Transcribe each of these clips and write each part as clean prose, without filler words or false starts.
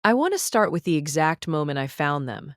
I want to start with the exact moment I found them,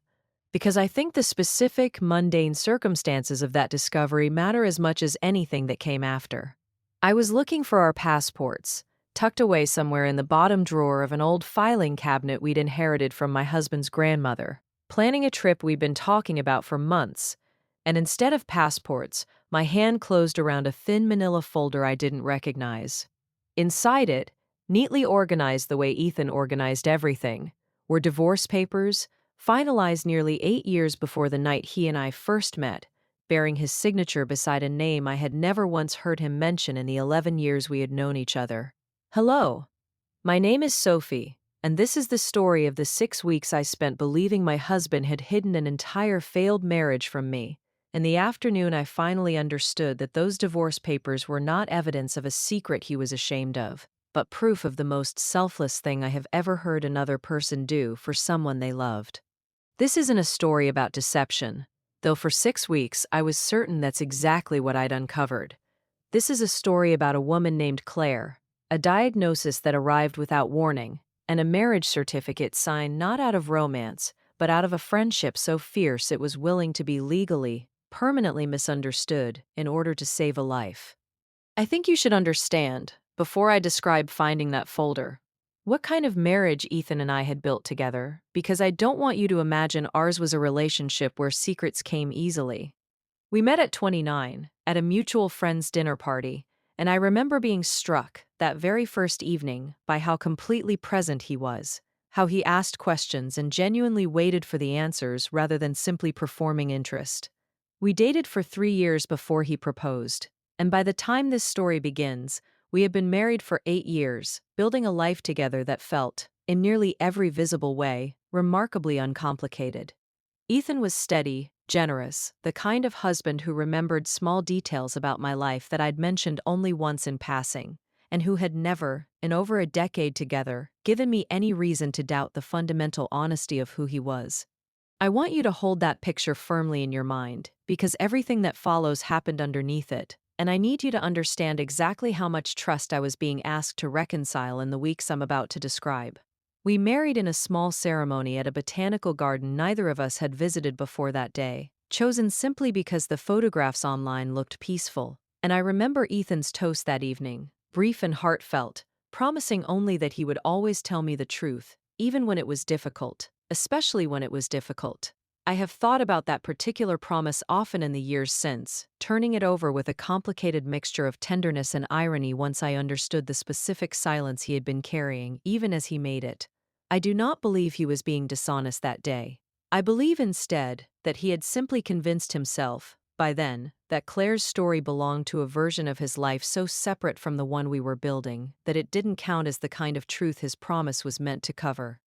because I think the specific, mundane circumstances of that discovery matter as much as anything that came after. I was looking for our passports, tucked away somewhere in the bottom drawer of an old filing cabinet we'd inherited from my husband's grandmother, planning a trip we'd been talking about for months, and instead of passports, my hand closed around a thin manila folder I didn't recognize. Inside it, neatly organized the way Ethan organized everything, were divorce papers, finalized nearly 8 years before the night he and I first met, bearing his signature beside a name I had never once heard him mention in the 11 years we had known each other. Hello, my name is Sophie, and this is the story of the 6 weeks I spent believing my husband had hidden an entire failed marriage from me. In the afternoon, I finally understood that those divorce papers were not evidence of a secret he was ashamed of, but proof of the most selfless thing I have ever heard another person do for someone they loved. This isn't a story about deception, though for 6 weeks I was certain that's exactly what I'd uncovered. This is a story about a woman named Claire, a diagnosis that arrived without warning, and a marriage certificate signed not out of romance, but out of a friendship so fierce it was willing to be legally, permanently misunderstood in order to save a life. I think you should understand, before I describe finding that folder, what kind of marriage Ethan and I had built together, because I don't want you to imagine ours was a relationship where secrets came easily. We met at 29, at a mutual friend's dinner party, and I remember being struck, that very first evening, by how completely present he was, how he asked questions and genuinely waited for the answers rather than simply performing interest. We dated for 3 years before he proposed, and by the time this story begins, we had been married for 8 years, building a life together that felt, in nearly every visible way, remarkably uncomplicated. Ethan was steady, generous, the kind of husband who remembered small details about my life that I'd mentioned only once in passing, and who had never, in over a decade together, given me any reason to doubt the fundamental honesty of who he was. I want you to hold that picture firmly in your mind, because everything that follows happened underneath it, and I need you to understand exactly how much trust I was being asked to reconcile in the weeks I'm about to describe. We married in a small ceremony at a botanical garden neither of us had visited before that day, chosen simply because the photographs online looked peaceful, and I remember Ethan's toast that evening, brief and heartfelt, promising only that he would always tell me the truth, even when it was difficult, especially when it was difficult. I have thought about that particular promise often in the years since, turning it over with a complicated mixture of tenderness and irony once I understood the specific silence he had been carrying, even as he made it. I do not believe he was being dishonest that day. I believe instead that he had simply convinced himself, by then, that Claire's story belonged to a version of his life so separate from the one we were building that it didn't count as the kind of truth his promise was meant to cover.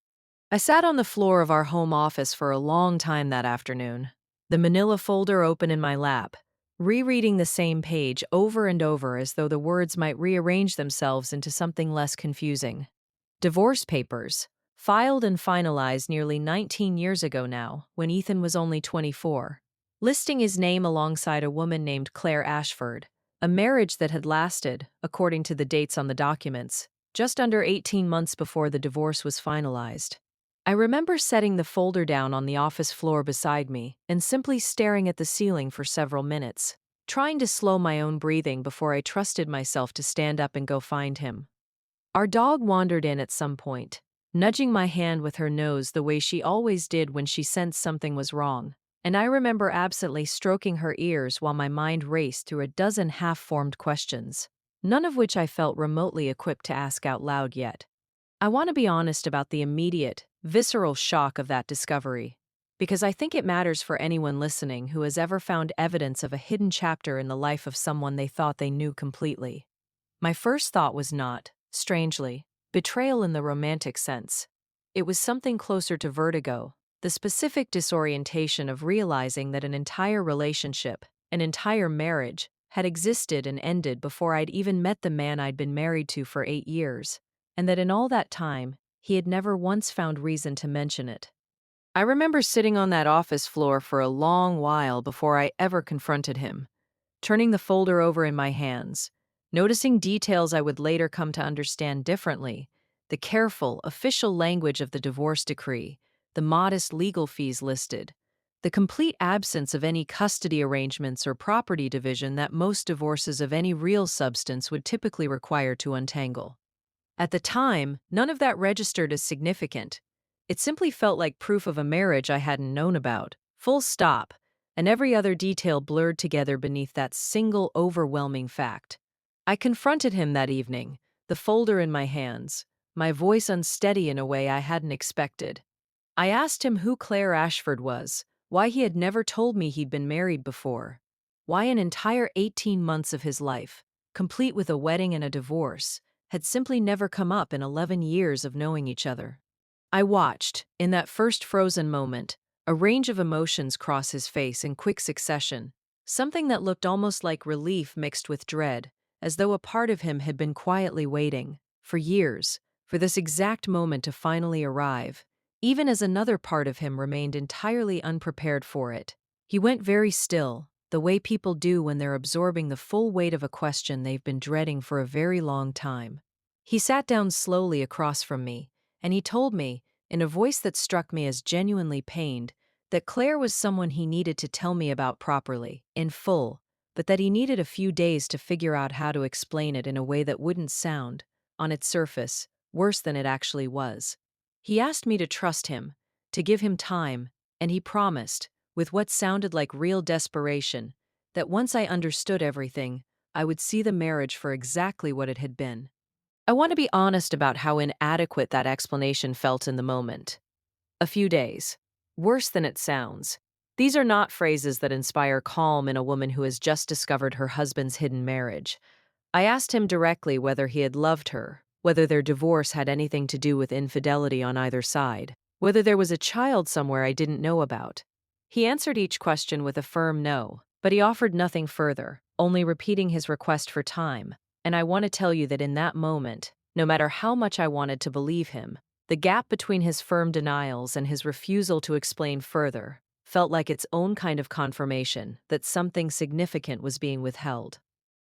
I sat on the floor of our home office for a long time that afternoon, the manila folder open in my lap, rereading the same page over and over as though the words might rearrange themselves into something less confusing. Divorce papers, filed and finalized nearly 19 years ago now, when Ethan was only 24, listing his name alongside a woman named Claire Ashford, a marriage that had lasted, according to the dates on the documents, just under 18 months before the divorce was finalized. I remember setting the folder down on the office floor beside me and simply staring at the ceiling for several minutes, trying to slow my own breathing before I trusted myself to stand up and go find him. Our dog wandered in at some point, nudging my hand with her nose the way she always did when she sensed something was wrong, and I remember absently stroking her ears while my mind raced through a dozen half-formed questions, none of which I felt remotely equipped to ask out loud yet. I want to be honest about the immediate, visceral shock of that discovery, because I think it matters for anyone listening who has ever found evidence of a hidden chapter in the life of someone they thought they knew completely. My first thought was not, strangely, betrayal in the romantic sense. It was something closer to vertigo, the specific disorientation of realizing that an entire relationship, an entire marriage, had existed and ended before I'd even met the man I'd been married to for 8 years, and that in all that time, he had never once found reason to mention it. I remember sitting on that office floor for a long while before I ever confronted him, turning the folder over in my hands, noticing details I would later come to understand differently, the careful, official language of the divorce decree, the modest legal fees listed, the complete absence of any custody arrangements or property division that most divorces of any real substance would typically require to untangle. At the time, none of that registered as significant. It simply felt like proof of a marriage I hadn't known about, full stop, and every other detail blurred together beneath that single overwhelming fact. I confronted him that evening, the folder in my hands, my voice unsteady in a way I hadn't expected. I asked him who Claire Ashford was, why he had never told me he'd been married before, why an entire 18 months of his life, complete with a wedding and a divorce, had simply never come up in 11 years of knowing each other. I watched, in that first frozen moment, a range of emotions cross his face in quick succession, something that looked almost like relief mixed with dread, as though a part of him had been quietly waiting, for years, for this exact moment to finally arrive, even as another part of him remained entirely unprepared for it. He went very still, the way people do when they're absorbing the full weight of a question they've been dreading for a very long time. He sat down slowly across from me, and he told me, in a voice that struck me as genuinely pained, that Claire was someone he needed to tell me about properly, in full, but that he needed a few days to figure out how to explain it in a way that wouldn't sound, on its surface, worse than it actually was. He asked me to trust him, to give him time, and he promised, with what sounded like real desperation, that once I understood everything, I would see the marriage for exactly what it had been. I want to be honest about how inadequate that explanation felt in the moment. A few days. Worse than it sounds. These are not phrases that inspire calm in a woman who has just discovered her husband's hidden marriage. I asked him directly whether he had loved her, whether their divorce had anything to do with infidelity on either side, whether there was a child somewhere I didn't know about. He answered each question with a firm no, but he offered nothing further, only repeating his request for time. And I want to tell you that in that moment, no matter how much I wanted to believe him, the gap between his firm denials and his refusal to explain further felt like its own kind of confirmation that something significant was being withheld.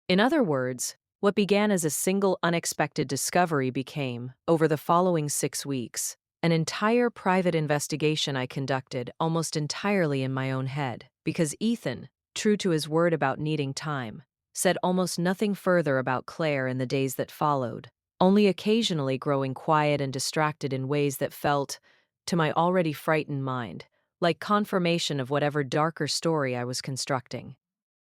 In other words, what began as a single unexpected discovery became, over the following 6 weeks, an entire private investigation I conducted almost entirely in my own head, because Ethan, true to his word about needing time, said almost nothing further about Claire in the days that followed, only occasionally growing quiet and distracted in ways that felt, to my already frightened mind, like confirmation of whatever darker story I was constructing.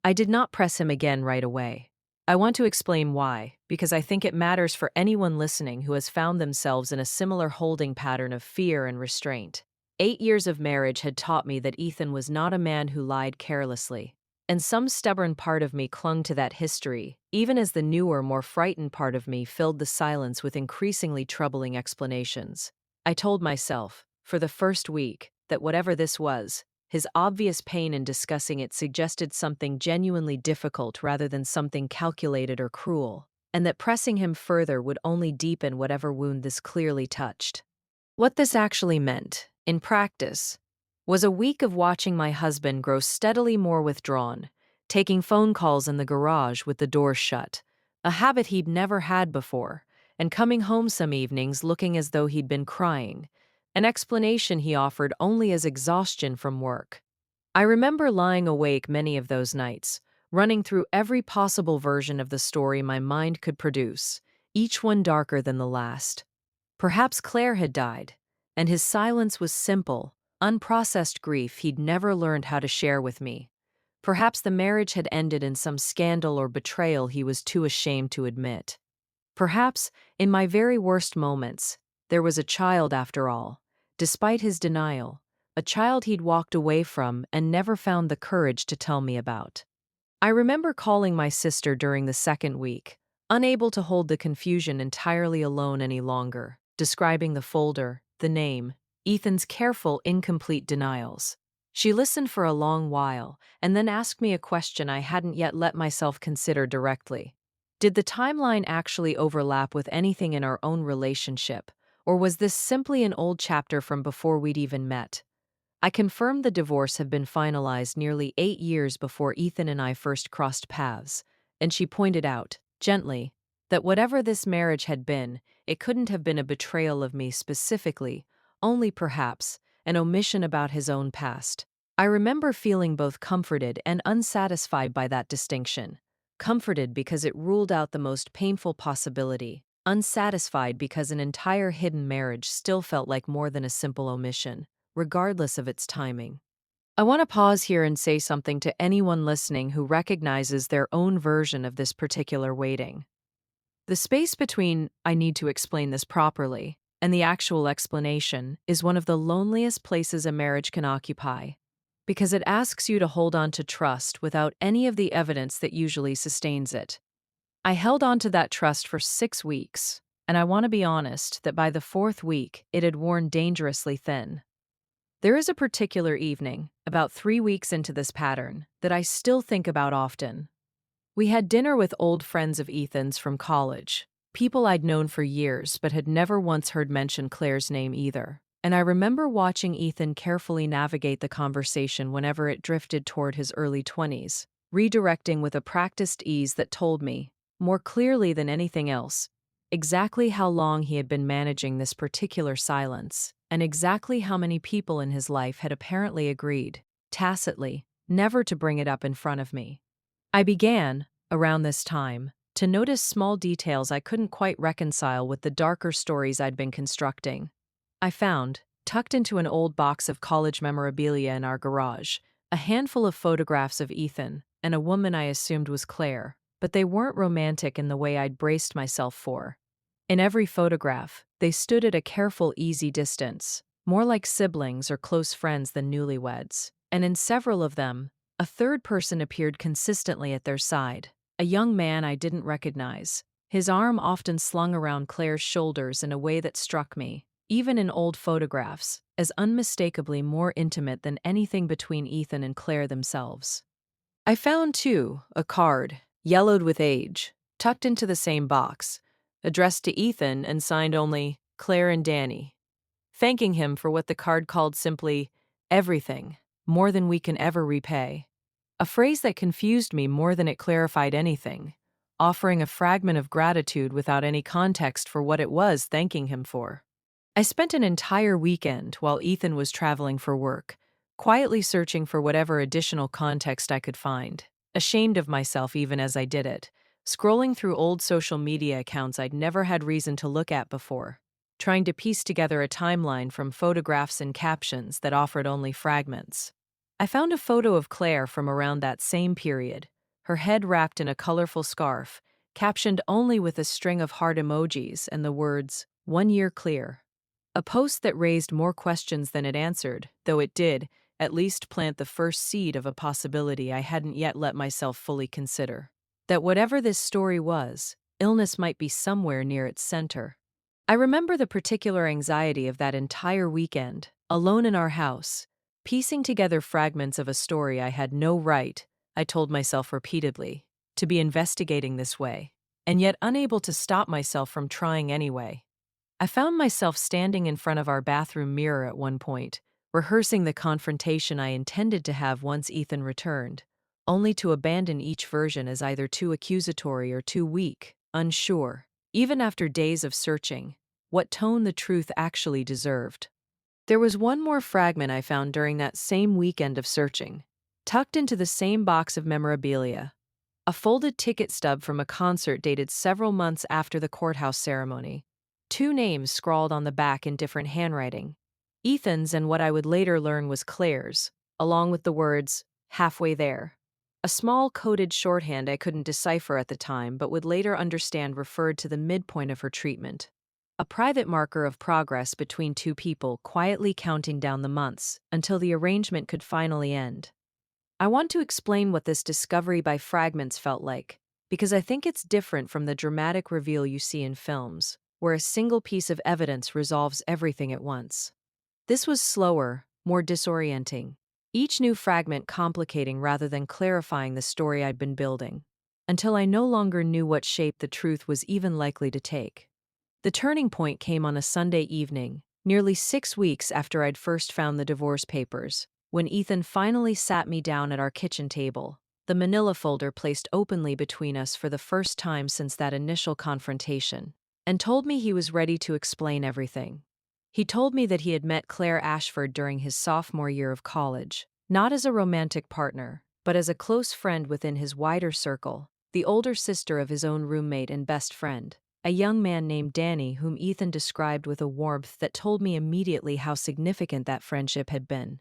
I did not press him again right away. I want to explain why, because I think it matters for anyone listening who has found themselves in a similar holding pattern of fear and restraint. 8 years of marriage had taught me that Ethan was not a man who lied carelessly, and some stubborn part of me clung to that history, even as the newer, more frightened part of me filled the silence with increasingly troubling explanations. I told myself, for the first week, that whatever this was, his obvious pain in discussing it suggested something genuinely difficult rather than something calculated or cruel, and that pressing him further would only deepen whatever wound this clearly touched. What this actually meant, in practice, was a week of watching my husband grow steadily more withdrawn, taking phone calls in the garage with the doors shut, a habit he'd never had before, and coming home some evenings looking as though he'd been crying, an explanation he offered only as exhaustion from work. I remember lying awake many of those nights, running through every possible version of the story my mind could produce, each one darker than the last. Perhaps Claire had died, and his silence was simple, unprocessed grief he'd never learned how to share with me. Perhaps the marriage had ended in some scandal or betrayal he was too ashamed to admit. Perhaps, in my very worst moments, there was a child after all, despite his denial, a child he'd walked away from and never found the courage to tell me about. I remember calling my sister during the second week, unable to hold the confusion entirely alone any longer, describing the folder, the name, Ethan's careful, incomplete denials. She listened for a long while and then asked me a question I hadn't yet let myself consider directly. Did the timeline actually overlap with anything in our own relationship, or was this simply an old chapter from before we'd even met? I confirmed the divorce had been finalized nearly 8 years before Ethan and I first crossed paths, and she pointed out, gently, that whatever this marriage had been, it couldn't have been a betrayal of me specifically, only perhaps an omission about his own past. I remember feeling both comforted and unsatisfied by that distinction. Comforted because it ruled out the most painful possibility, unsatisfied because an entire hidden marriage still felt like more than a simple omission, regardless of its timing. I want to pause here and say something to anyone listening who recognizes their own version of this particular waiting. The space between "I need to explain this properly" and the actual explanation is one of the loneliest places a marriage can occupy, because it asks you to hold on to trust without any of the evidence that usually sustains it. I held on to that trust for 6 weeks, and I want to be honest that by the fourth week, it had worn dangerously thin. There is a particular evening, about 3 weeks into this pattern, that I still think about often. We had dinner with old friends of Ethan's from college, people I'd known for years but had never once heard mention Claire's name either. And I remember watching Ethan carefully navigate the conversation whenever it drifted toward his early 20s, redirecting with a practiced ease that told me, more clearly than anything else, exactly how long he had been managing this particular silence, and exactly how many people in his life had apparently agreed, tacitly, never to bring it up in front of me. I began, around this time, to notice small details I couldn't quite reconcile with the darker stories I'd been constructing. I found, tucked into an old box of college memorabilia in our garage, a handful of photographs of Ethan and a woman I assumed was Claire, but they weren't romantic in the way I'd braced myself for. In every photograph, they stood at a careful, easy distance, more like siblings or close friends than newlyweds, and in several of them, a third person appeared consistently at their side, a young man I didn't recognize, his arm often slung around Claire's shoulders in a way that struck me, even in old photographs, as unmistakably more intimate than anything between Ethan and Claire themselves. I found, too, a card, yellowed with age, tucked into the same box, addressed to Ethan and signed only Claire and Danny, thanking him for what the card called simply everything, more than we can ever repay. A phrase that confused me more than it clarified anything, offering a fragment of gratitude without any context for what it was thanking him for. I spent an entire weekend while Ethan was traveling for work, quietly searching for whatever additional context I could find, ashamed of myself even as I did it, scrolling through old social media accounts I'd never had reason to look at before, trying to piece together a timeline from photographs and captions that offered only fragments. I found a photo of Claire from around that same period, her head wrapped in a colorful scarf, captioned only with a string of heart emojis and the words, "1 year clear." A post that raised more questions than it answered, though it did, at least plant the first seed of a possibility I hadn't yet let myself fully consider. That whatever this story was, illness might be somewhere near its center. I remember the particular anxiety of that entire weekend, alone in our house, piecing together fragments of a story I had no right, I told myself repeatedly, to be investigating this way, and yet unable to stop myself from trying anyway. I found myself standing in front of our bathroom mirror at one point, rehearsing the confrontation I intended to have once Ethan returned, only to abandon each version as either too accusatory or too weak, unsure, even after days of searching, what tone the truth actually deserved. There was one more fragment I found during that same weekend of searching, tucked into the same box of memorabilia, a folded ticket stub from a concert dated several months after the courthouse ceremony. 2 names scrawled on the back in different handwriting, Ethan's and what I would later learn was Claire's, along with the words, "halfway there." A small coded shorthand I couldn't decipher at the time but would later understand referred to the midpoint of her treatment. A private marker of progress between 2 people quietly counting down the months until the arrangement could finally end. I want to explain what this discovery by fragments felt like, because I think it's different from the dramatic reveal you see in films, where a single piece of evidence resolves everything at once. This was slower, more disorienting, each new fragment complicating rather than clarifying the story I'd been building, until I no longer knew what shape the truth was even likely to take. The turning point came on a Sunday evening, nearly 6 weeks after I'd first found the divorce papers, when Ethan finally sat me down at our kitchen table, the manila folder placed openly between us for the first time since that initial confrontation. and told me he was ready to explain everything. He told me that he had met Claire Ashford during his sophomore year of college, not as a romantic partner, but as a close friend within his wider circle, the older sister of his own roommate and best friend, a young man named Danny whom Ethan described with a warmth that told me immediately how significant that friendship had been.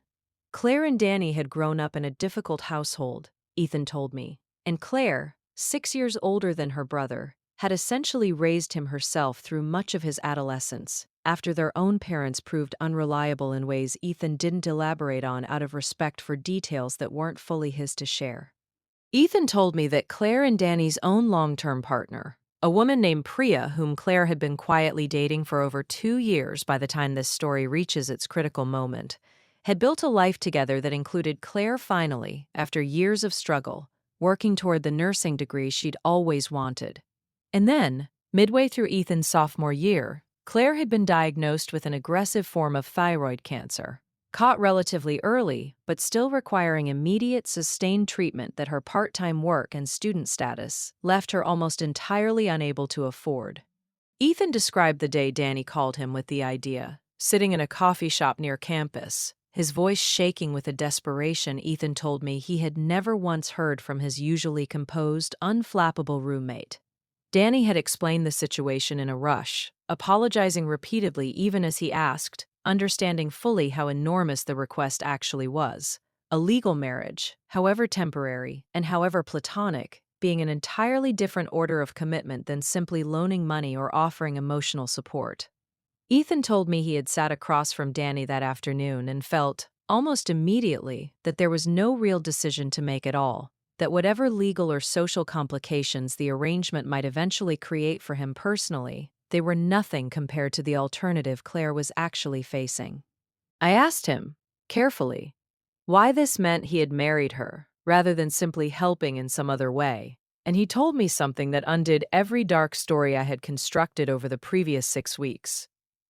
Claire and Danny had grown up in a difficult household, Ethan told me, and Claire, 6 years older than her brother, had essentially raised him herself through much of his adolescence, after their own parents proved unreliable in ways Ethan didn't elaborate on out of respect for details that weren't fully his to share. Ethan told me that Claire and Danny's own long-term partner, a woman named Priya whom Claire had been quietly dating for over 2 years by the time this story reaches its critical moment, had built a life together that included Claire finally, after years of struggle, working toward the nursing degree she'd always wanted. And then, midway through Ethan's sophomore year, Claire had been diagnosed with an aggressive form of thyroid cancer, caught relatively early, but still requiring immediate, sustained treatment that her part-time work and student status left her almost entirely unable to afford. Ethan described the day Danny called him with the idea, sitting in a coffee shop near campus, his voice shaking with a desperation Ethan told me he had never once heard from his usually composed, unflappable roommate. Danny had explained the situation in a rush, apologizing repeatedly even as he asked, understanding fully how enormous the request actually was. A legal marriage, however temporary and however platonic, being an entirely different order of commitment than simply loaning money or offering emotional support. Ethan told me he had sat across from Danny that afternoon and felt, almost immediately, that there was no real decision to make at all, that whatever legal or social complications the arrangement might eventually create for him personally, they were nothing compared to the alternative Claire was actually facing. I asked him, carefully, why this meant he had married her, rather than simply helping in some other way, and he told me something that undid every dark story I had constructed over the previous 6 weeks.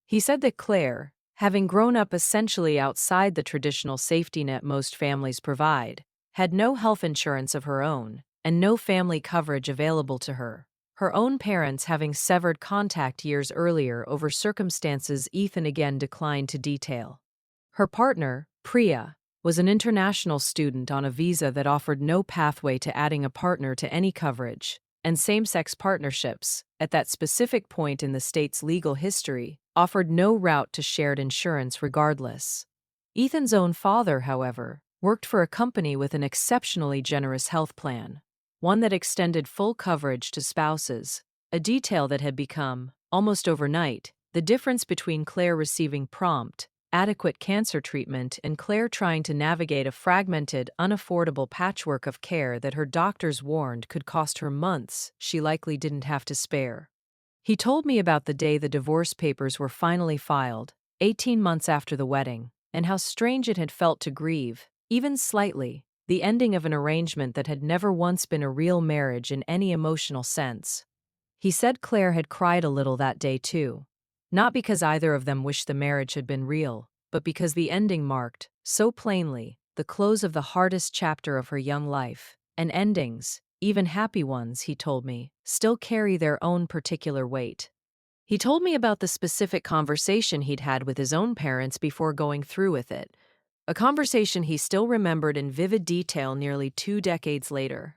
He said that Claire, having grown up essentially outside the traditional safety net most families provide, had no health insurance of her own, and no family coverage available to her, her own parents having severed contact years earlier over circumstances Ethan again declined to detail. Her partner, Priya, was an international student on a visa that offered no pathway to adding a partner to any coverage, and same-sex partnerships, at that specific point in the state's legal history, offered no route to shared insurance regardless. Ethan's own father, however, worked for a company with an exceptionally generous health plan, one that extended full coverage to spouses, a detail that had become, almost overnight, the difference between Claire receiving prompt, adequate cancer treatment and Claire trying to navigate a fragmented, unaffordable patchwork of care that her doctors warned could cost her months she likely didn't have to spare. He told me about the day the divorce papers were finally filed, 18 months after the wedding, and how strange it had felt to grieve, even slightly, the ending of an arrangement that had never once been a real marriage in any emotional sense. He said Claire had cried a little that day too, not because either of them wished the marriage had been real, but because the ending marked, so plainly, the close of the hardest chapter of her young life, and endings, even happy ones, he told me, still carry their own particular weight. He told me about the specific conversation he'd had with his own parents before going through with it, a conversation he still remembered in vivid detail nearly 2 decades later.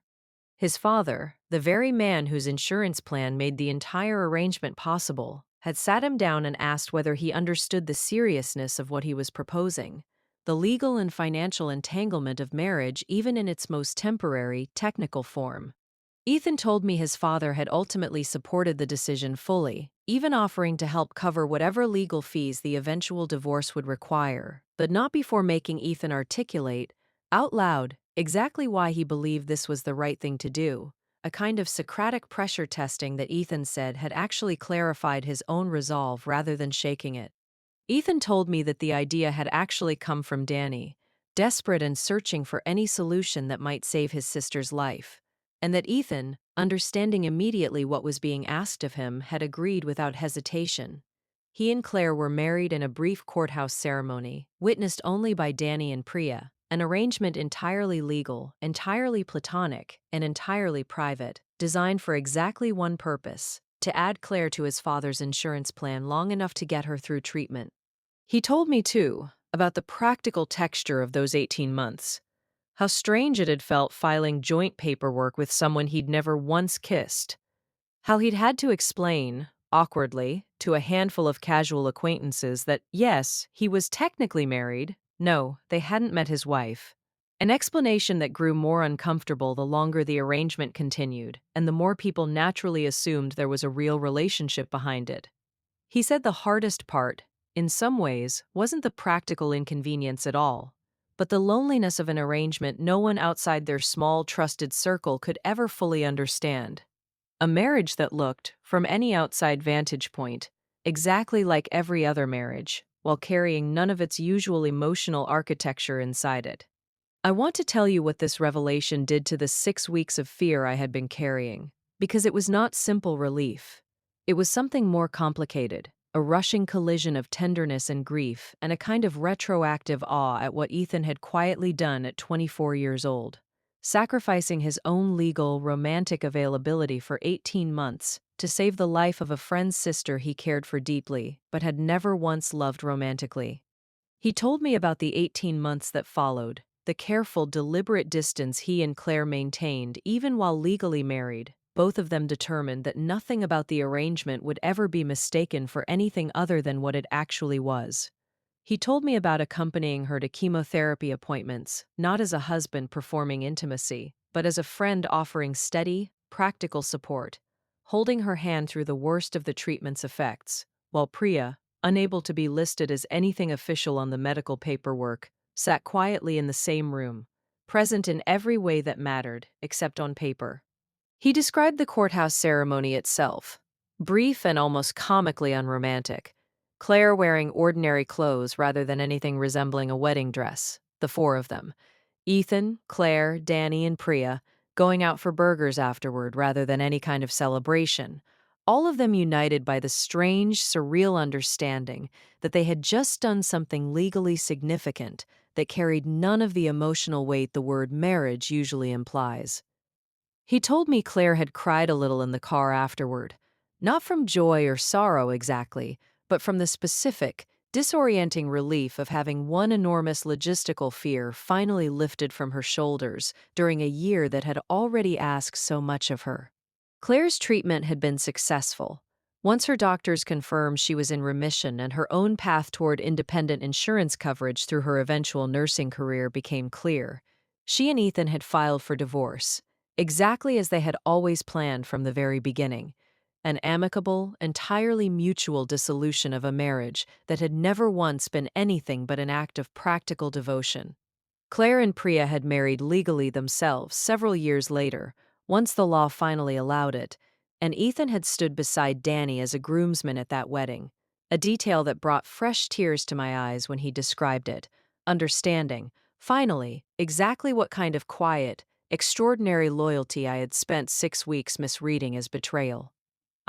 His father, the very man whose insurance plan made the entire arrangement possible, had sat him down and asked whether he understood the seriousness of what he was proposing, the legal and financial entanglement of marriage even in its most temporary, technical form. Ethan told me his father had ultimately supported the decision fully, even offering to help cover whatever legal fees the eventual divorce would require, but not before making Ethan articulate, out loud, exactly why he believed this was the right thing to do, a kind of Socratic pressure testing that Ethan said had actually clarified his own resolve rather than shaking it. Ethan told me that the idea had actually come from Danny, desperate and searching for any solution that might save his sister's life, and that Ethan, understanding immediately what was being asked of him, had agreed without hesitation. He and Claire were married in a brief courthouse ceremony, witnessed only by Danny and Priya, an arrangement entirely legal, entirely platonic, and entirely private, designed for exactly one purpose: to add Claire to his father's insurance plan long enough to get her through treatment. He told me, too, about the practical texture of those 18 months. How strange it had felt filing joint paperwork with someone he'd never once kissed. How he'd had to explain, awkwardly, to a handful of casual acquaintances that, yes, he was technically married. No, they hadn't met his wife. An explanation that grew more uncomfortable the longer the arrangement continued, and the more people naturally assumed there was a real relationship behind it. He said the hardest part, in some ways, wasn't the practical inconvenience at all, but the loneliness of an arrangement no one outside their small, trusted circle could ever fully understand. A marriage that looked, from any outside vantage point, exactly like every other marriage, while carrying none of its usual emotional architecture inside it. I want to tell you what this revelation did to the 6 weeks of fear I had been carrying, because it was not simple relief. It was something more complicated, a rushing collision of tenderness and grief, and a kind of retroactive awe at what Ethan had quietly done at 24 years old, sacrificing his own legal, romantic availability for 18 months to save the life of a friend's sister he cared for deeply, but had never once loved romantically. He told me about the 18 months that followed, the careful, deliberate distance he and Claire maintained even while legally married, both of them determined that nothing about the arrangement would ever be mistaken for anything other than what it actually was. He told me about accompanying her to chemotherapy appointments, not as a husband performing intimacy, but as a friend offering steady, practical support, holding her hand through the worst of the treatment's effects, while Priya, unable to be listed as anything official on the medical paperwork, sat quietly in the same room, present in every way that mattered, except on paper. He described the courthouse ceremony itself, brief and almost comically unromantic. Claire wearing ordinary clothes rather than anything resembling a wedding dress, the four of them. Ethan, Claire, Danny, and Priya going out for burgers afterward rather than any kind of celebration. All of them united by the strange, surreal understanding that they had just done something legally significant that carried none of the emotional weight the word marriage usually implies. He told me Claire had cried a little in the car afterward, not from joy or sorrow exactly, but from the specific, disorienting relief of having one enormous logistical fear finally lifted from her shoulders during a year that had already asked so much of her. Claire's treatment had been successful. Once her doctors confirmed she was in remission and her own path toward independent insurance coverage through her eventual nursing career became clear, she and Ethan had filed for divorce, exactly as they had always planned from the very beginning. An amicable, entirely mutual dissolution of a marriage that had never once been anything but an act of practical devotion. Claire and Priya had married legally themselves several years later, once the law finally allowed it, and Ethan had stood beside Danny as a groomsman at that wedding, a detail that brought fresh tears to my eyes when he described it, understanding, finally, exactly what kind of quiet, extraordinary loyalty I had spent 6 weeks misreading as betrayal.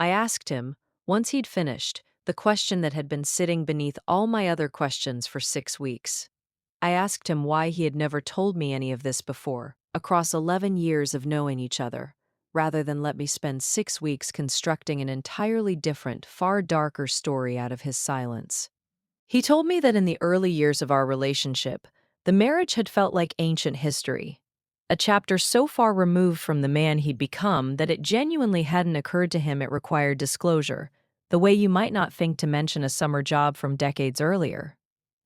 I asked him, once he'd finished, the question that had been sitting beneath all my other questions for 6 weeks. I asked him why he had never told me any of this before, across 11 years of knowing each other, rather than let me spend 6 weeks constructing an entirely different, far darker story out of his silence. He told me that in the early years of our relationship, the marriage had felt like ancient history, a chapter so far removed from the man he'd become that it genuinely hadn't occurred to him it required disclosure, the way you might not think to mention a summer job from decades earlier.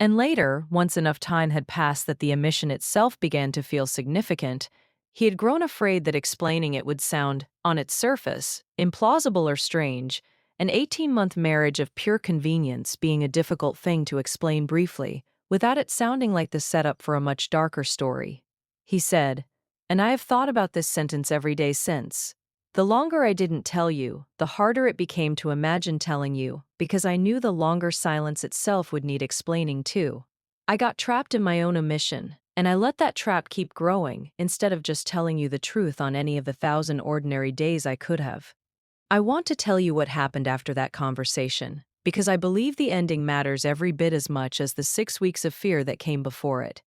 And later, once enough time had passed that the omission itself began to feel significant, he had grown afraid that explaining it would sound, on its surface, implausible or strange, an 18-month marriage of pure convenience being a difficult thing to explain briefly, without it sounding like the setup for a much darker story. He said, and I have thought about this sentence every day since. The longer I didn't tell you, the harder it became to imagine telling you, because I knew the longer silence itself would need explaining too. I got trapped in my own omission, and I let that trap keep growing instead of just telling you the truth on any of the 1,000 ordinary days I could have. I want to tell you what happened after that conversation, because I believe the ending matters every bit as much as the 6 weeks of fear that came before it.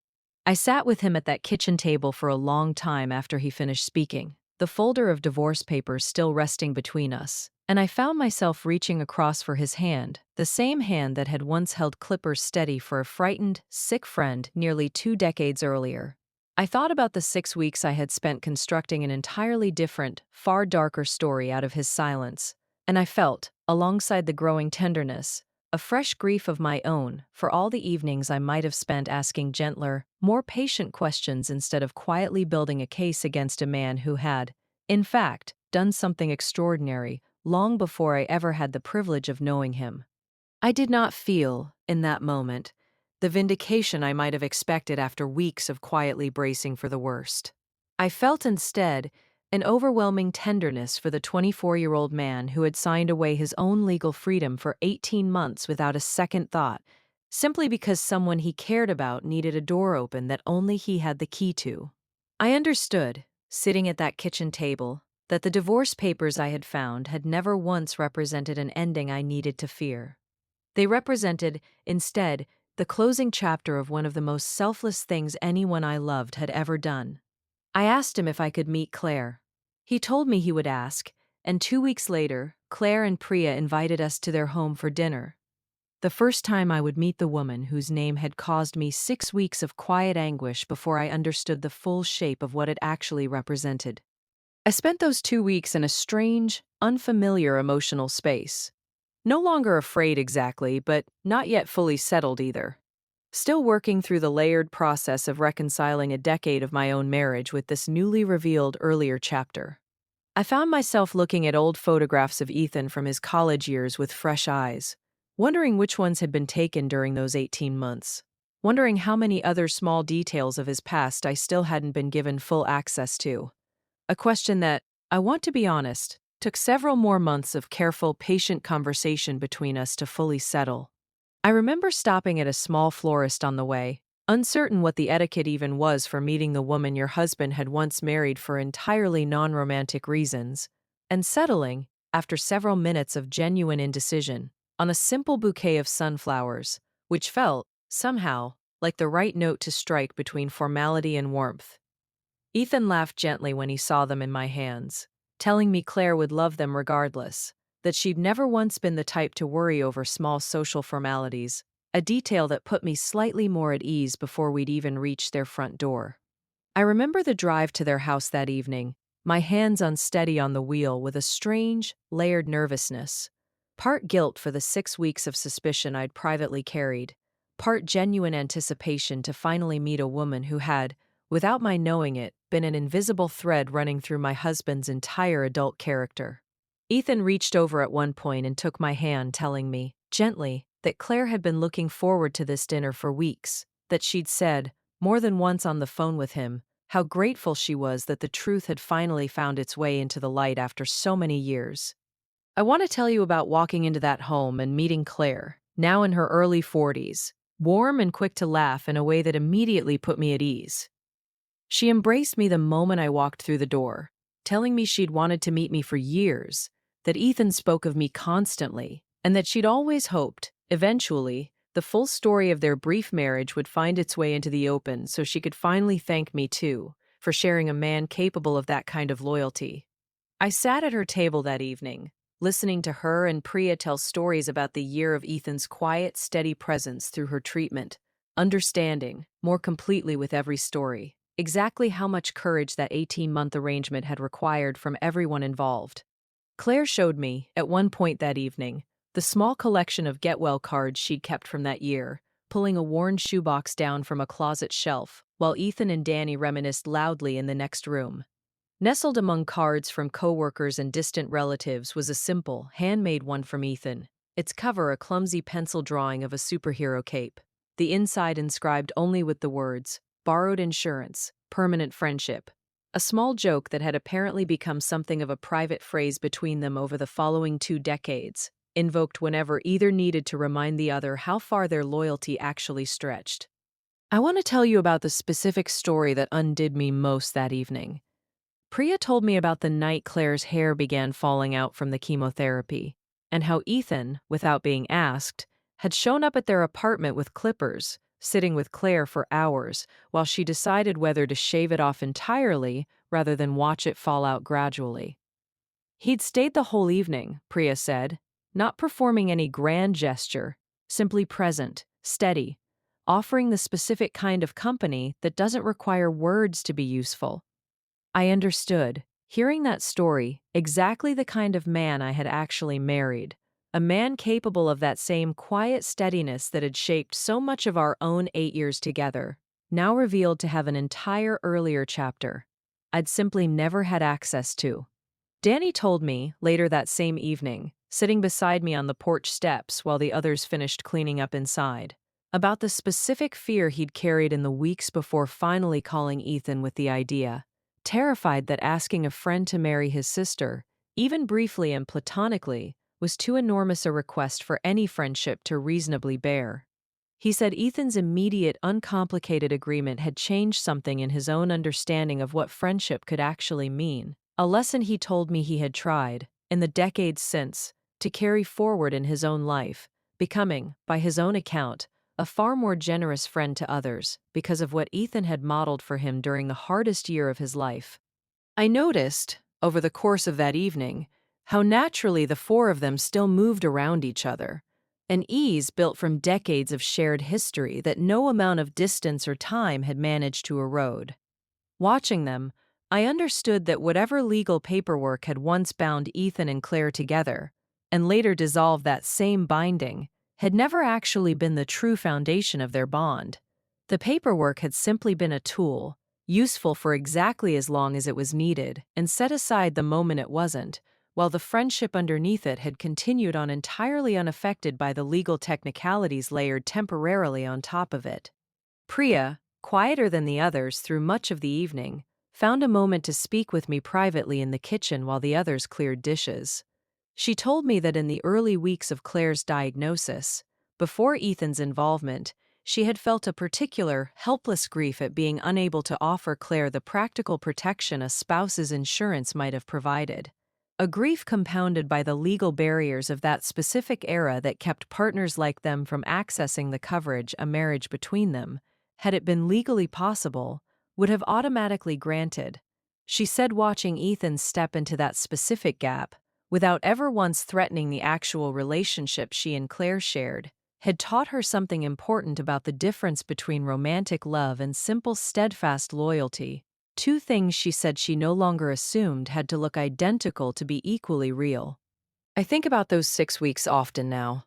I sat with him at that kitchen table for a long time after he finished speaking, the folder of divorce papers still resting between us, and I found myself reaching across for his hand, the same hand that had once held clippers steady for a frightened, sick friend nearly 2 decades earlier. I thought about the 6 weeks I had spent constructing an entirely different, far darker story out of his silence, and I felt, alongside the growing tenderness, a fresh grief of my own for all the evenings I might have spent asking gentler, more patient questions instead of quietly building a case against a man who had, in fact, done something extraordinary long before I ever had the privilege of knowing him. I did not feel, in that moment, the vindication I might have expected after weeks of quietly bracing for the worst. I felt instead an overwhelming tenderness for the 24-year-old man who had signed away his own legal freedom for 18 months without a second thought, simply because someone he cared about needed a door open that only he had the key to. I understood, sitting at that kitchen table, that the divorce papers I had found had never once represented an ending I needed to fear. They represented, instead, the closing chapter of one of the most selfless things anyone I loved had ever done. I asked him if I could meet Claire. He told me he would ask, and 2 weeks later, Claire and Priya invited us to their home for dinner. The first time I would meet the woman whose name had caused me 6 weeks of quiet anguish before I understood the full shape of what it actually represented. I spent those 2 weeks in a strange, unfamiliar emotional space. No longer afraid exactly, but not yet fully settled either. Still working through the layered process of reconciling a decade of my own marriage with this newly revealed earlier chapter. I found myself looking at old photographs of Ethan from his college years with fresh eyes, wondering which ones had been taken during those 18 months, wondering how many other small details of his past I still hadn't been given full access to. A question that, I want to be honest, took several more months of careful, patient conversation between us to fully settle. I remember stopping at a small florist on the way, uncertain what the etiquette even was for meeting the woman your husband had once married for entirely non-romantic reasons, and settling, after several minutes of genuine indecision, on a simple bouquet of sunflowers, which felt, somehow, like the right note to strike between formality and warmth. Ethan laughed gently when he saw them in my hands, telling me Claire would love them regardless, that she'd never once been the type to worry over small social formalities, a detail that put me slightly more at ease before we'd even reached their front door. I remember the drive to their house that evening, my hands unsteady on the wheel with a strange, layered nervousness, part guilt for the 6 weeks of suspicion I'd privately carried, part genuine anticipation to finally meet a woman who had, without my knowing it, been an invisible thread running through my husband's entire adult character. Ethan reached over at one point and took my hand, telling me, gently, that Claire had been looking forward to this dinner for weeks, that she'd said, more than once on the phone with him, how grateful she was that the truth had finally found its way into the light after so many years. I want to tell you about walking into that home and meeting Claire, now in her early 40s, warm and quick to laugh in a way that immediately put me at ease. She embraced me the moment I walked through the door, telling me she'd wanted to meet me for years, that Ethan spoke of me constantly, and that she'd always hoped, eventually, the full story of their brief marriage would find its way into the open so she could finally thank me too, for sharing a man capable of that kind of loyalty. I sat at her table that evening, listening to her and Priya tell stories about the year of Ethan's quiet, steady presence through her treatment, understanding, more completely with every story, exactly how much courage that 18-month arrangement had required from everyone involved. Claire showed me, at one point that evening, the small collection of get-well cards she'd kept from that year, pulling a worn shoebox down from a closet shelf, while Ethan and Danny reminisced loudly in the next room. Nestled among cards from coworkers and distant relatives was a simple, handmade one from Ethan, its cover a clumsy pencil drawing of a superhero cape, the inside inscribed only with the words, borrowed insurance, permanent friendship. A small joke that had apparently become something of a private phrase between them over the following 2 decades, invoked whenever either needed to remind the other how far their loyalty actually stretched. I want to tell you about the specific story that undid me most that evening. Priya told me about the night Claire's hair began falling out from the chemotherapy, and how Ethan, without being asked, had shown up at their apartment with clippers, sitting with Claire for hours while she decided whether to shave it off entirely rather than watch it fall out gradually. He'd stayed the whole evening, Priya said, not performing any grand gesture, simply present, steady, offering the specific kind of company that doesn't require words to be useful. I understood, hearing that story, exactly the kind of man I had actually married. A man capable of that same quiet steadiness that had shaped so much of our own 8 years together, now revealed to have an entire earlier chapter I'd simply never had access to. Danny told me, later that same evening, sitting beside me on the porch steps while the others finished cleaning up inside, about the specific fear he'd carried in the weeks before finally calling Ethan with the idea, terrified that asking a friend to marry his sister, even briefly and platonically, was too enormous a request for any friendship to reasonably bear. He said Ethan's immediate, uncomplicated agreement had changed something in his own understanding of what friendship could actually mean, a lesson he told me he had tried, in the decades since, to carry forward in his own life, becoming, by his own account, a far more generous friend to others because of what Ethan had modeled for him during the hardest year of his life. I noticed, over the course of that evening, how naturally the four of them still moved around each other, an ease built from decades of shared history that no amount of distance or time had managed to erode. Watching them, I understood that whatever legal paperwork had once bound Ethan and Claire together, and later dissolved that same binding, had never actually been the true foundation of their bond. The paperwork had simply been a tool, useful for exactly as long as it was needed, and set aside the moment it wasn't, while the friendship underneath it had continued on entirely unaffected by the legal technicalities layered temporarily on top of it. Priya, quieter than the others through much of the evening, found a moment to speak with me privately in the kitchen while the others cleared dishes. She told me that in the early weeks of Claire's diagnosis, before Ethan's involvement, she had felt a particular, helpless grief at being unable to offer Claire the practical protection a spouse's insurance might have provided. A grief compounded by the legal barriers of that specific era that kept partners like them from accessing the coverage a marriage between them, had it been legally possible, would have automatically granted. She said watching Ethan step into that specific gap, without ever once threatening the actual relationship she and Claire shared, had taught her something important about the difference between romantic love and simple steadfast loyalty, two things she said she no longer assumed had to look identical to be equally real. I think about those 6 weeks often now.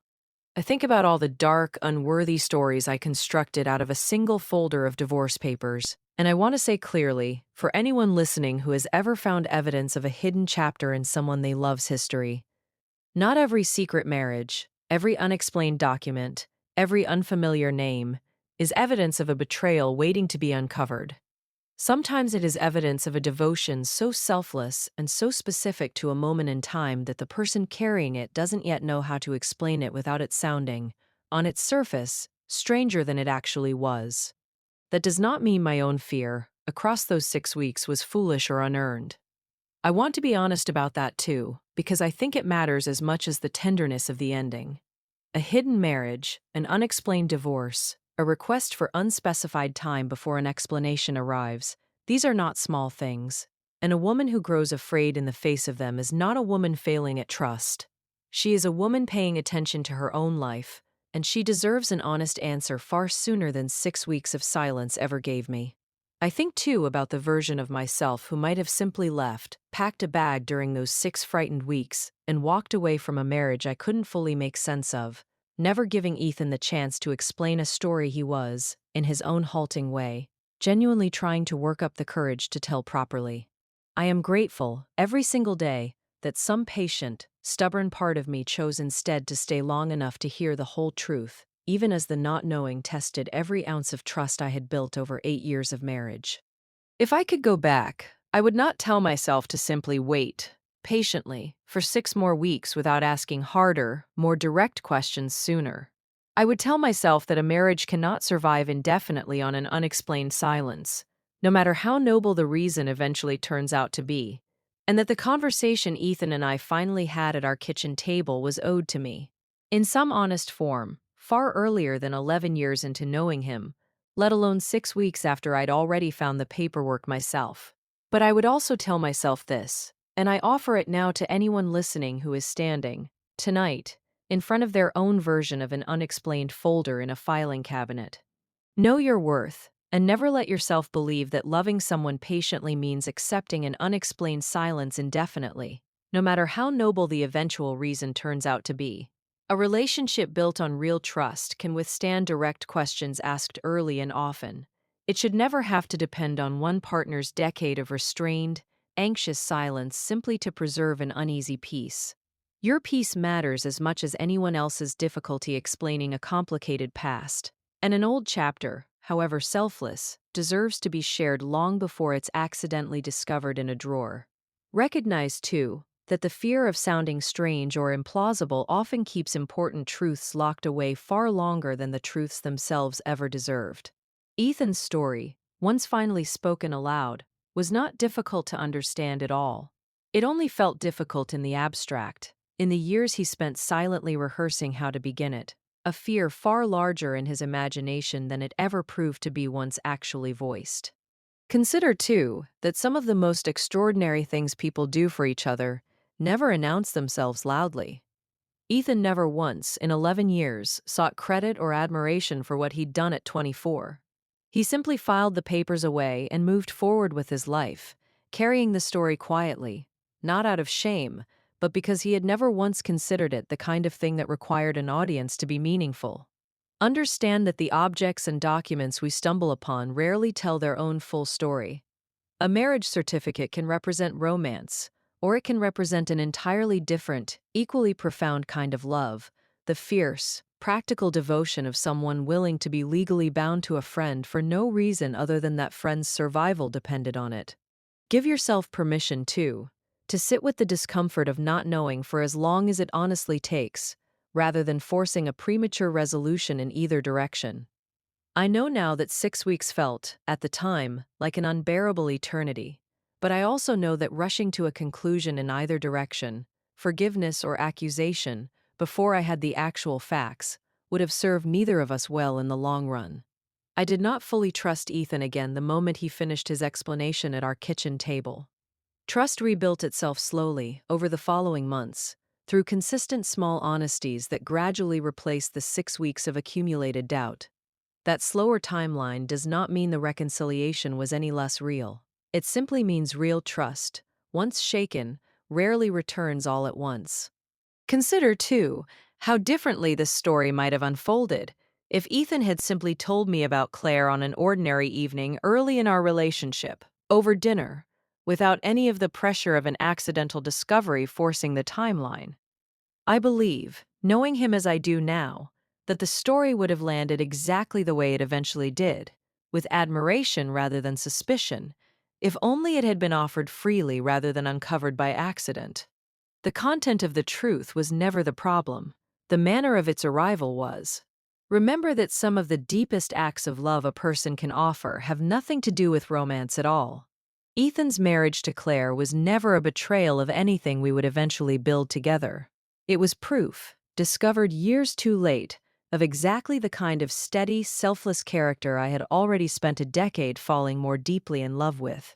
I think about all the dark, unworthy stories I constructed out of a single folder of divorce papers, and I want to say clearly, for anyone listening who has ever found evidence of a hidden chapter in someone they love's history, not every secret marriage, every unexplained document, every unfamiliar name, is evidence of a betrayal waiting to be uncovered. Sometimes it is evidence of a devotion so selfless and so specific to a moment in time that the person carrying it doesn't yet know how to explain it without it sounding, on its surface, stranger than it actually was. That does not mean my own fear, across those 6 weeks, was foolish or unearned. I want to be honest about that too, because I think it matters as much as the tenderness of the ending. A hidden marriage, an unexplained divorce, a request for unspecified time before an explanation arrives, these are not small things, and a woman who grows afraid in the face of them is not a woman failing at trust. She is a woman paying attention to her own life, and she deserves an honest answer far sooner than 6 weeks of silence ever gave me. I think too about the version of myself who might have simply left, packed a bag during those 6 frightened weeks, and walked away from a marriage I couldn't fully make sense of, never giving Ethan the chance to explain a story he was, in his own halting way, genuinely trying to work up the courage to tell properly. I am grateful, every single day, that some patient, stubborn part of me chose instead to stay long enough to hear the whole truth, even as the not knowing tested every ounce of trust I had built over 8 years of marriage. If I could go back, I would not tell myself to simply wait, patiently, for 6 more weeks without asking harder, more direct questions sooner. I would tell myself that a marriage cannot survive indefinitely on an unexplained silence, no matter how noble the reason eventually turns out to be, and that the conversation Ethan and I finally had at our kitchen table was owed to me. In some honest form, far earlier than 11 years into knowing him, let alone 6 weeks after I'd already found the paperwork myself. But I would also tell myself this, and I offer it now to anyone listening who is standing, tonight, in front of their own version of an unexplained folder in a filing cabinet. Know your worth, and never let yourself believe that loving someone patiently means accepting an unexplained silence indefinitely, no matter how noble the eventual reason turns out to be. A relationship built on real trust can withstand direct questions asked early and often. It should never have to depend on one partner's decade of restrained, anxious silence simply to preserve an uneasy peace. Your peace matters as much as anyone else's difficulty explaining a complicated past. And an old chapter, however selfless, deserves to be shared long before it's accidentally discovered in a drawer. Recognize, too, that the fear of sounding strange or implausible often keeps important truths locked away far longer than the truths themselves ever deserved. Ethan's story, once finally spoken aloud, was not difficult to understand at all. It only felt difficult in the abstract, in the years he spent silently rehearsing how to begin it, a fear far larger in his imagination than it ever proved to be once actually voiced. Consider, too, that some of the most extraordinary things people do for each other never announce themselves loudly. Ethan never once, in 11 years, sought credit or admiration for what he'd done at 24. He simply filed the papers away and moved forward with his life, carrying the story quietly, not out of shame, but because he had never once considered it the kind of thing that required an audience to be meaningful. Understand that the objects and documents we stumble upon rarely tell their own full story. A marriage certificate can represent romance, or it can represent an entirely different, equally profound kind of love, the fierce, practical devotion of someone willing to be legally bound to a friend for no reason other than that friend's survival depended on it. Give yourself permission, too, to sit with the discomfort of not knowing for as long as it honestly takes, rather than forcing a premature resolution in either direction. I know now that 6 weeks felt, at the time, like an unbearable eternity, but I also know that rushing to a conclusion in either direction, forgiveness or accusation, before I had the actual facts, would have served neither of us well in the long run. I did not fully trust Ethan again the moment he finished his explanation at our kitchen table. Trust rebuilt itself slowly, over the following months, through consistent small honesties that gradually replaced the 6 weeks of accumulated doubt. That slower timeline does not mean the reconciliation was any less real. It simply means real trust, once shaken, rarely returns all at once. Consider, too, how differently this story might have unfolded if Ethan had simply told me about Claire on an ordinary evening early in our relationship, over dinner, without any of the pressure of an accidental discovery forcing the timeline. I believe, knowing him as I do now, that the story would have landed exactly the way it eventually did, with admiration rather than suspicion, if only it had been offered freely rather than uncovered by accident. The content of the truth was never the problem. The manner of its arrival was. Remember that some of the deepest acts of love a person can offer have nothing to do with romance at all. Ethan's marriage to Claire was never a betrayal of anything we would eventually build together. It was proof, discovered years too late, of exactly the kind of steady, selfless character I had already spent a decade falling more deeply in love with.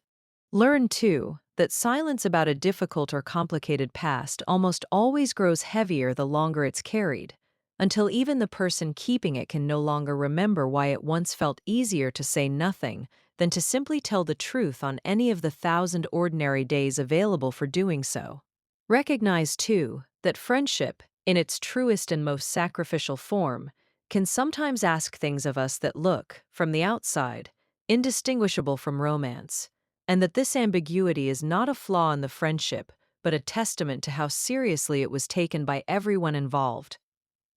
Learn, too, that silence about a difficult or complicated past almost always grows heavier the longer it's carried, until even the person keeping it can no longer remember why it once felt easier to say nothing than to simply tell the truth on any of the 1,000 ordinary days available for doing so. Recognize, too, that friendship, in its truest and most sacrificial form, can sometimes ask things of us that look, from the outside, indistinguishable from romance, and that this ambiguity is not a flaw in the friendship, but a testament to how seriously it was taken by everyone involved.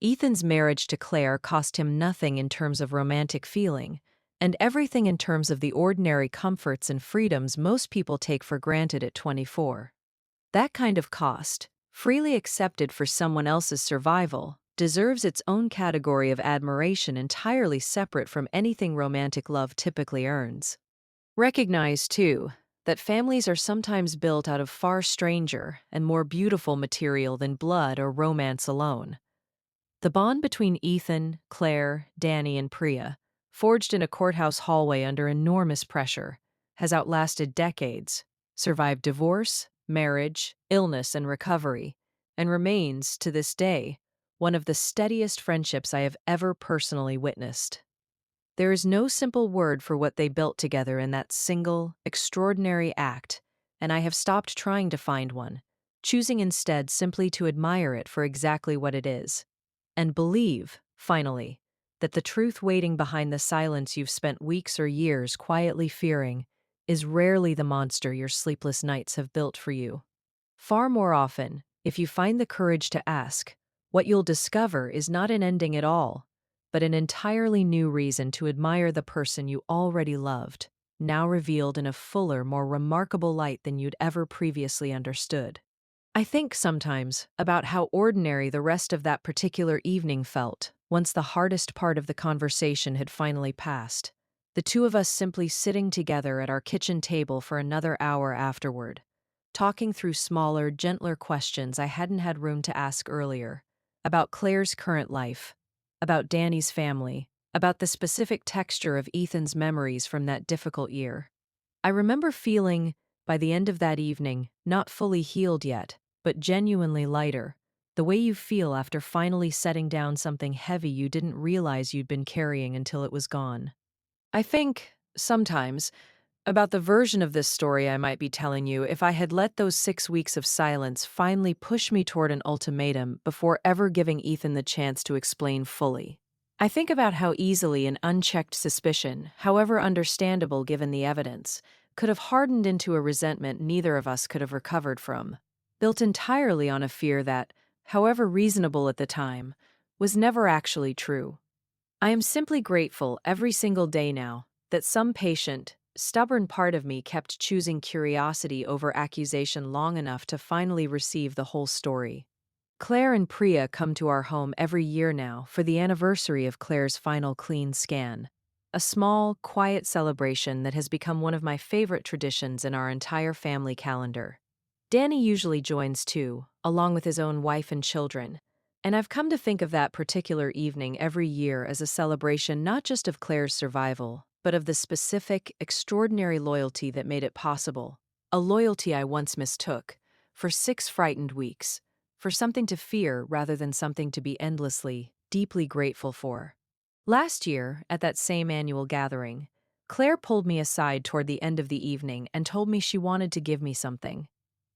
Ethan's marriage to Claire cost him nothing in terms of romantic feeling, and everything in terms of the ordinary comforts and freedoms most people take for granted at 24. That kind of cost, freely accepted for someone else's survival, deserves its own category of admiration entirely separate from anything romantic love typically earns. Recognize, too, that families are sometimes built out of far stranger and more beautiful material than blood or romance alone. The bond between Ethan, Claire, Danny, and Priya, forged in a courthouse hallway under enormous pressure, has outlasted decades, survived divorce, marriage, illness, and recovery, and remains, to this day, one of the steadiest friendships I have ever personally witnessed. There is no simple word for what they built together in that single, extraordinary act, and I have stopped trying to find one, choosing instead simply to admire it for exactly what it is. And believe, finally, that the truth waiting behind the silence you've spent weeks or years quietly fearing is rarely the monster your sleepless nights have built for you. Far more often, if you find the courage to ask, what you'll discover is not an ending at all, but an entirely new reason to admire the person you already loved, now revealed in a fuller, more remarkable light than you'd ever previously understood. I think sometimes about how ordinary the rest of that particular evening felt once the hardest part of the conversation had finally passed, the two of us simply sitting together at our kitchen table for another hour afterward, talking through smaller, gentler questions I hadn't had room to ask earlier, about Claire's current life, about Danny's family, about the specific texture of Ethan's memories from that difficult year. I remember feeling, by the end of that evening, not fully healed yet, but genuinely lighter, the way you feel after finally setting down something heavy you didn't realize you'd been carrying until it was gone. I think, sometimes, about the version of this story I might be telling you if I had let those 6 weeks of silence finally push me toward an ultimatum before ever giving Ethan the chance to explain fully. I think about how easily an unchecked suspicion, however understandable given the evidence, could have hardened into a resentment neither of us could have recovered from, built entirely on a fear that, however reasonable at the time, was never actually true. I am simply grateful every single day now that some patient, stubborn part of me kept choosing curiosity over accusation long enough to finally receive the whole story. Claire and Priya come to our home every year now for the anniversary of Claire's final clean scan, a small, quiet celebration that has become one of my favorite traditions in our entire family calendar. Danny usually joins too, along with his own wife and children, and I've come to think of that particular evening every year as a celebration not just of Claire's survival, but of the specific, extraordinary loyalty that made it possible, a loyalty I once mistook, for 6 frightened weeks, for something to fear rather than something to be endlessly, deeply grateful for. Last year, at that same annual gathering, Claire pulled me aside toward the end of the evening and told me she wanted to give me something.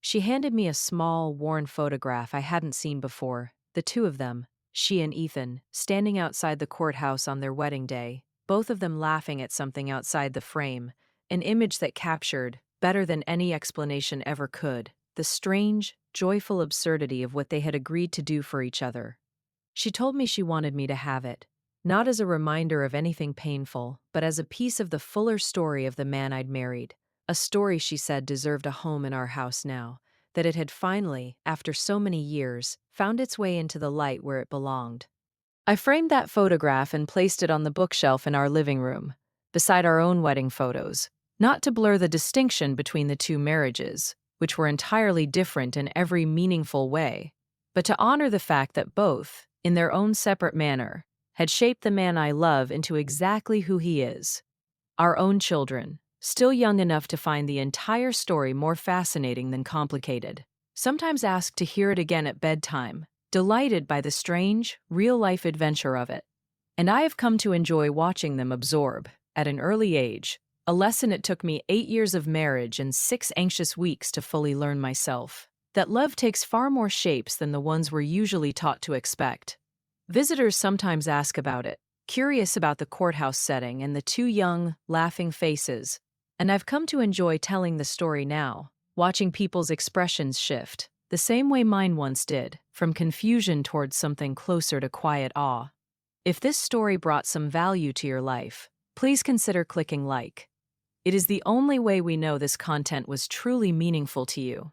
She handed me a small, worn photograph I hadn't seen before, the two of them, she and Ethan, standing outside the courthouse on their wedding day, both of them laughing at something outside the frame, an image that captured, better than any explanation ever could, the strange, joyful absurdity of what they had agreed to do for each other. She told me she wanted me to have it, not as a reminder of anything painful, but as a piece of the fuller story of the man I'd married, a story she said deserved a home in our house now, that it had finally, after so many years, found its way into the light where it belonged. I framed that photograph and placed it on the bookshelf in our living room, beside our own wedding photos, not to blur the distinction between the two marriages, which were entirely different in every meaningful way, but to honor the fact that both, in their own separate manner, had shaped the man I love into exactly who he is. Our own children, still young enough to find the entire story more fascinating than complicated, sometimes ask to hear it again at bedtime, delighted by the strange, real-life adventure of it. And I have come to enjoy watching them absorb, at an early age, a lesson it took me 8 years of marriage and 6 anxious weeks to fully learn myself, that love takes far more shapes than the ones we're usually taught to expect. Visitors sometimes ask about it, curious about the courthouse setting and the two young, laughing faces, and I've come to enjoy telling the story now, watching people's expressions shift, the same way mine once did, from confusion towards something closer to quiet awe. If this story brought some value to your life, please consider clicking like. It is the only way we know this content was truly meaningful to you.